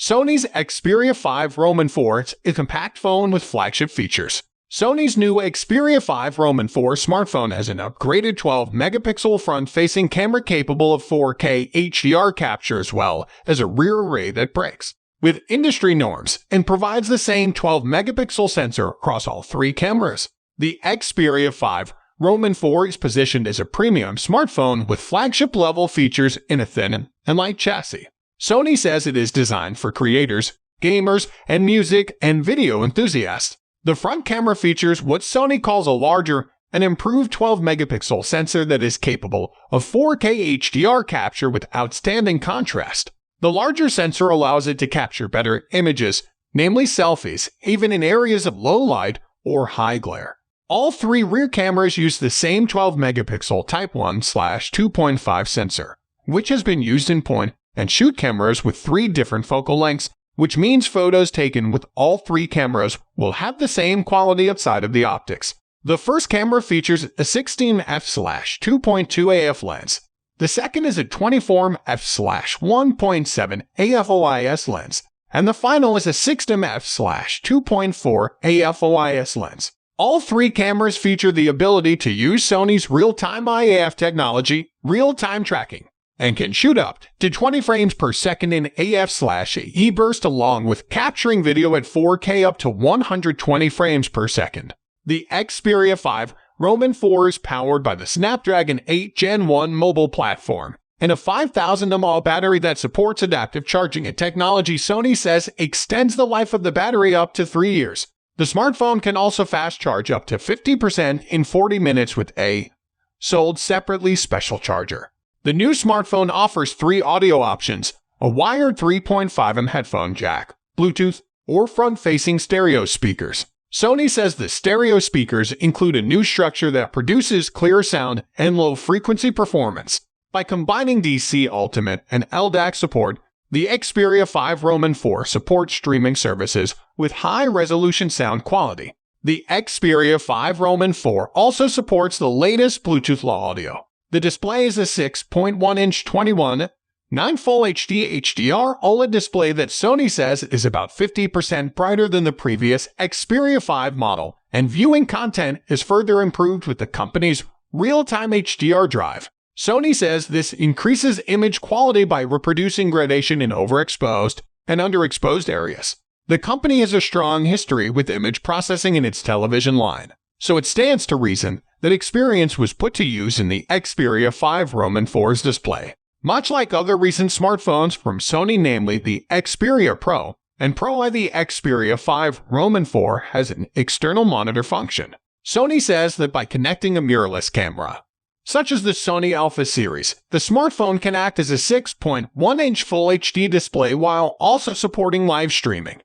Sony's Xperia 5 Roman 4 is a compact phone with flagship features. Sony's new Xperia 5 Roman 4 smartphone has an upgraded 12-megapixel front-facing camera capable of 4K HDR capture as well as a rear array that breaks with industry norms and provides the same 12-megapixel sensor across all three cameras. The Xperia 5 Roman 4 is positioned as a premium smartphone with flagship-level features in a thin and light chassis. Sony says it is designed for creators, gamers, and music and video enthusiasts. The front camera features what Sony calls a larger and improved 12-megapixel sensor that is capable of 4K HDR capture with outstanding contrast. The larger sensor allows it to capture better images, namely selfies, even in areas of low light or high glare. All three rear cameras use the same 12-megapixel Type 1/2.5 sensor, which has been used in point and shoot cameras with three different focal lengths, which means photos taken with all three cameras will have the same quality outside of the optics. The first camera features a 16f/2.2 AF lens. The second is a 24f/1.7 AF-OIS lens, and the final is a 16f/2.4 AF-OIS lens. All three cameras feature the ability to use Sony's real-time IAF technology, real-time tracking, and can shoot up to 20 frames per second in AF/E burst along with capturing video at 4K up to 120 frames per second. The Xperia 5 Roman 4 is powered by the Snapdragon 8 Gen 1 mobile platform and a 5000 mAh battery that supports adaptive charging, a technology Sony says extends the life of the battery up to 3 years. The smartphone can also fast charge up to 50% in 40 minutes with a sold separately special charger. The new smartphone offers three audio options: a wired 3.5mm headphone jack, Bluetooth, or front-facing stereo speakers. Sony says the stereo speakers include a new structure that produces clear sound and low-frequency performance. By combining DC Ultimate and LDAC support, the Xperia 5 Roman 4 supports streaming services with high-resolution sound quality. The Xperia 5 Roman 4 also supports the latest Bluetooth Low audio. The display is a 6.1-inch 21:9 Full HD HDR OLED display that Sony says is about 50% brighter than the previous Xperia 5 model, and viewing content is further improved with the company's real-time HDR drive. Sony says this increases image quality by reproducing gradation in overexposed and underexposed areas. The company has a strong history with image processing in its television line, so it stands to reason that experience was put to use in the Xperia 5 Roman 4's display. Much like other recent smartphones from Sony, namely the Xperia Pro and Pro I, the Xperia 5 Roman 4 has an external monitor function. Sony says that by connecting a mirrorless camera, such as the Sony Alpha series, the smartphone can act as a 6.1-inch Full HD display while also supporting live streaming.